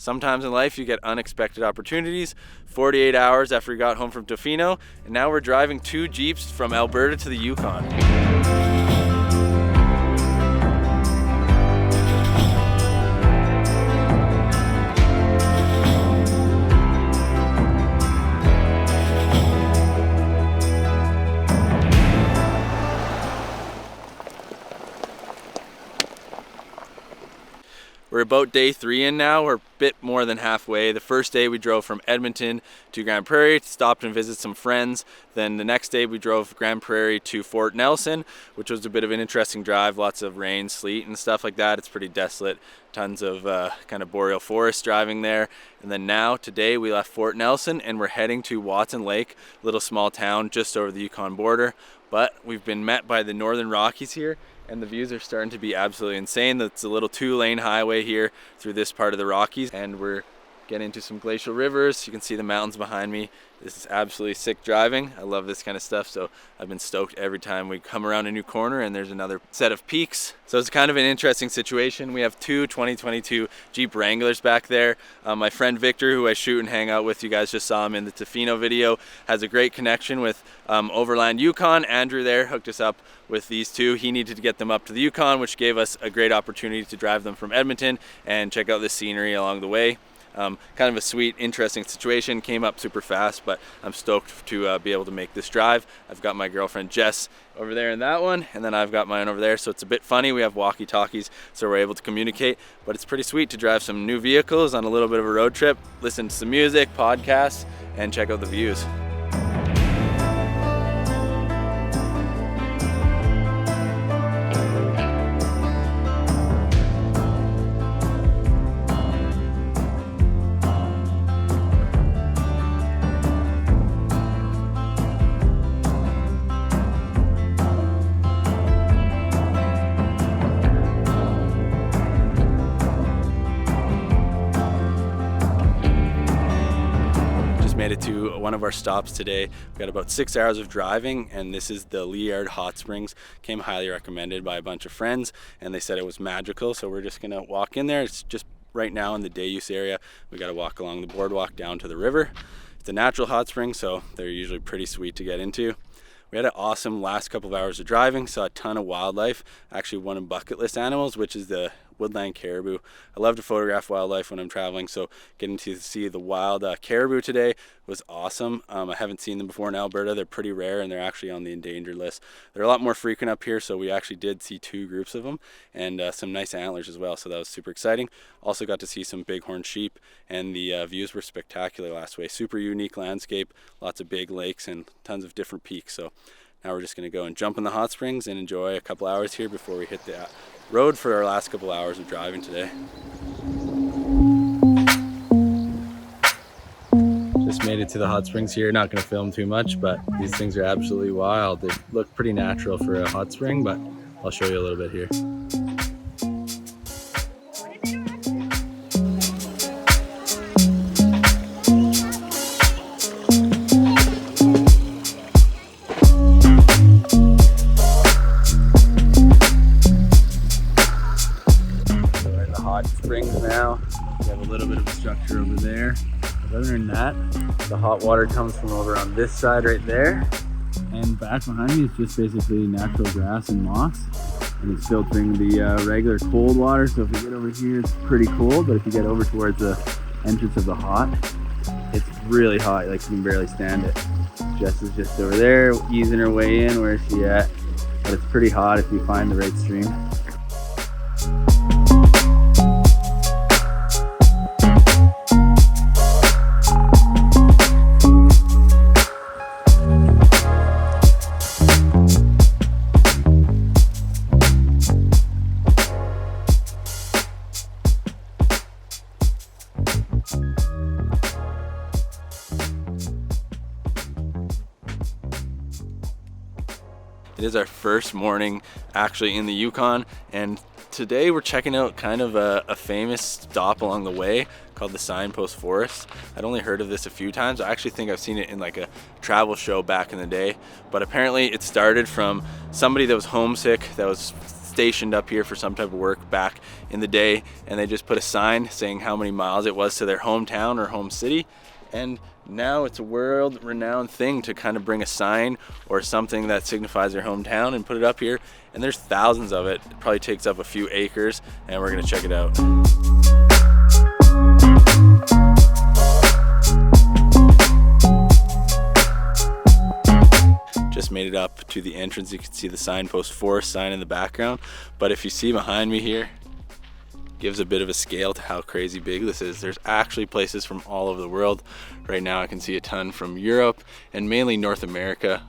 sometimes in life you get unexpected opportunities. 48 hours after we got home from Tofino, and now we're driving 2 Jeeps from Alberta to the Yukon. We're about day 3 in now. We're a bit more than halfway. The first day we drove from Edmonton to Grand Prairie, stopped and visited some friends. Then the next day we drove Grand Prairie to Fort Nelson, which was a bit of an interesting drive. Lots of rain, sleet and stuff like that. It's pretty desolate. Tons of kind of boreal forest driving there. And then now, today, we left Fort Nelson and we're heading to Watson Lake, a little small town just over the Yukon border. But we've been met by the Northern Rockies here, and the views are starting to be absolutely insane. It's a little 2-lane highway here through this part of the Rockies, and we're getting into some glacial rivers. You can see the mountains behind me. This is absolutely sick driving. I love this kind of stuff, so I've been stoked every time we come around a new corner and there's another set of peaks. So it's kind of an interesting situation. We have 2 2022 Jeep Wranglers back there. My friend Victor, who I shoot and hang out with, you guys just saw him in the Tofino video, has a great connection with Overland Yukon. Andrew there hooked us up with these 2. He needed to get them up to the Yukon, which gave us a great opportunity to drive them from Edmonton and check out the scenery along the way. Kind of a sweet, interesting situation. Came up super fast, but I'm stoked to be able to make this drive. I've got my girlfriend Jess over there in that one, and then I've got mine over there, so it's a bit funny. We have walkie-talkies, so we're able to communicate, but it's pretty sweet to drive some new vehicles on a little bit of a road trip, listen to some music, podcasts, and check out the views. Made it to one of our stops today. We got about 6 hours of driving, and this is the Liard Hot Springs. Came highly recommended by a bunch of friends, and they said it was magical, so we're just gonna walk in there. It's just right now in the day use area. We got to walk along the boardwalk down to the river. It's a natural hot spring, so they're usually pretty sweet to get into. We had an awesome last couple of hours of driving, saw a ton of wildlife. Actually, one of bucket list animals, which is the woodland caribou. I love to photograph wildlife when I'm traveling, so getting to see the wild caribou today was awesome. I haven't seen them before in Alberta. They're pretty rare, and they're actually on the endangered list. They're a lot more frequent up here, so we actually did see 2 groups of them, and some nice antlers as well, so that was super exciting. Also got to see some bighorn sheep, and the views were spectacular last way. Super unique landscape, lots of big lakes and tons of different peaks. So now we're just going to go and jump in the hot springs and enjoy a couple hours here before we hit the road for our last couple hours of driving today. Just made it to the hot springs here. Not going to film too much, but these things are absolutely wild. They look pretty natural for a hot spring, but I'll show you a little bit here. Springs now. We have a little bit of a structure over there. But other than that, the hot water comes from over on this side right there. And back behind me is just basically natural grass and moss. And it's filtering the regular cold water. So if you get over here, it's pretty cold. But if you get over towards the entrance of the hot, it's really hot. Like you can barely stand it. Jess is just over there, easing her way in. Where's she at? But it's pretty hot if you find the right stream. It is our first morning actually in the Yukon, and today we're checking out kind of a famous stop along the way called the Signpost Forest. I'd only heard of this a few times. I actually think I've seen it in like a travel show back in the day, but apparently it started from somebody that was homesick, that was stationed up here for some type of work back in the day, and they just put a sign saying how many miles it was to their hometown or home city. And now it's a world-renowned thing to kind of bring a sign or something that signifies their hometown and put it up here. And there's thousands of it. It probably takes up a few acres, and we're gonna check it out. Just made it up to the entrance. You can see the signpost forest sign in the background, but if you see behind me here, gives a bit of a scale to how crazy big this is. There's actually places from all over the world. Right now I can see a ton from Europe and mainly North America.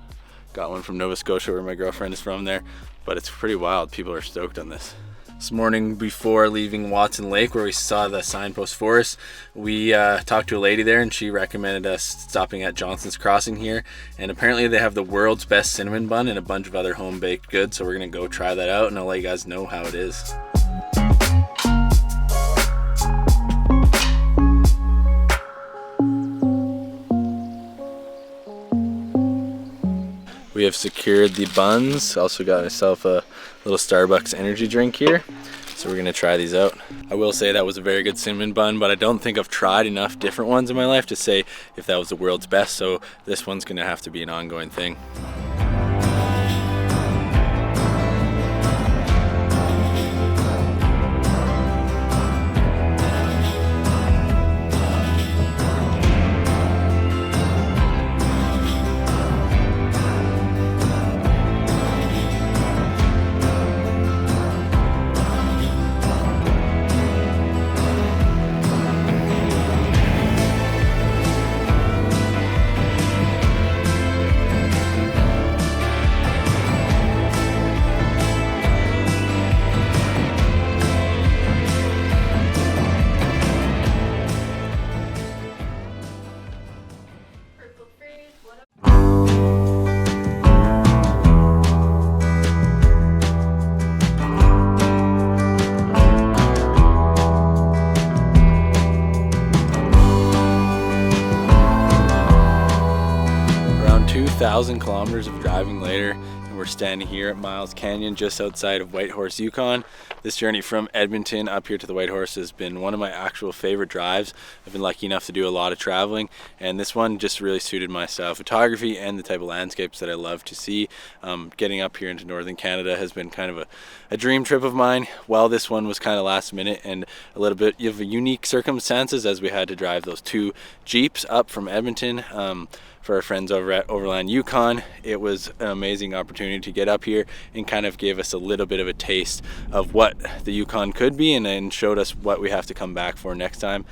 Got one from Nova Scotia where my girlfriend is from there, but it's pretty wild. People are stoked on this. This morning before leaving Watson Lake, where we saw the signpost forest, we talked to a lady there, and she recommended us stopping at Johnson's Crossing here. And apparently they have the world's best cinnamon bun and a bunch of other home baked goods, so we're gonna go try that out, and I'll let you guys know how it is. We have secured the buns. Also got myself a little Starbucks energy drink here. So we're gonna try these out. I will say that was a very good cinnamon bun, but I don't think I've tried enough different ones in my life to say if that was the world's best. So this one's gonna have to be an ongoing thing. Around 2,000 kilometers of driving later, and we're standing here at Miles Canyon just outside of Whitehorse, Yukon. This journey from Edmonton up here to the Whitehorse has been one of my actual favorite drives. I've been lucky enough to do a lot of traveling, and this one just really suited my style of photography and the type of landscapes that I love to see. Getting up here into northern Canada has been kind of a dream trip of mine. While this one was kind of last minute and a little bit of unique circumstances, as we had to drive those 2 Jeeps up from Edmonton for our friends over at Overland Yukon. It was an amazing opportunity to get up here and kind of gave us a little bit of a taste of what the Yukon could be, and then showed us what we have to come back for next time.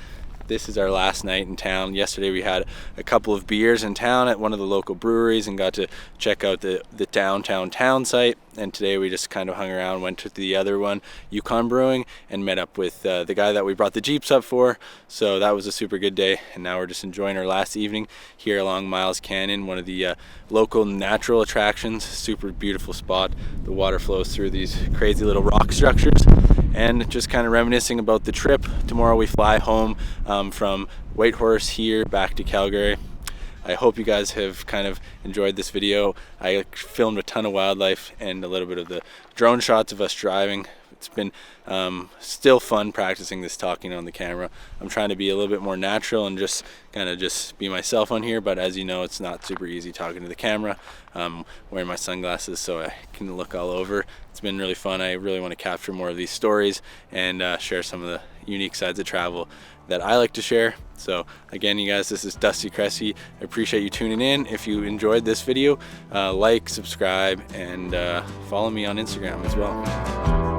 This is our last night in town. Yesterday we had a couple of beers in town at one of the local breweries and got to check out the downtown town site. And today we just kind of hung around, went to the other one, Yukon Brewing, and met up with the guy that we brought the Jeeps up for. So that was a super good day, and now we're just enjoying our last evening here along Miles Canyon, one of the local natural attractions. Super beautiful spot. The water flows through these crazy little rock structures, and just kind of reminiscing about the trip. Tomorrow we fly home from Whitehorse here back to Calgary. I hope you guys have kind of enjoyed this video. I filmed a ton of wildlife and a little bit of the drone shots of us driving. It's been still fun practicing this talking on the camera. I'm trying to be a little bit more natural and just kind of just be myself on here, but as you know, it's not super easy talking to the camera. Wearing my sunglasses so I can look all over. It's been really fun. I really want to capture more of these stories and share some of the unique sides of travel that I like to share. So again, you guys, this is Dusty Cressy. I appreciate you tuning in. If you enjoyed this video, like, subscribe, and follow me on Instagram as well.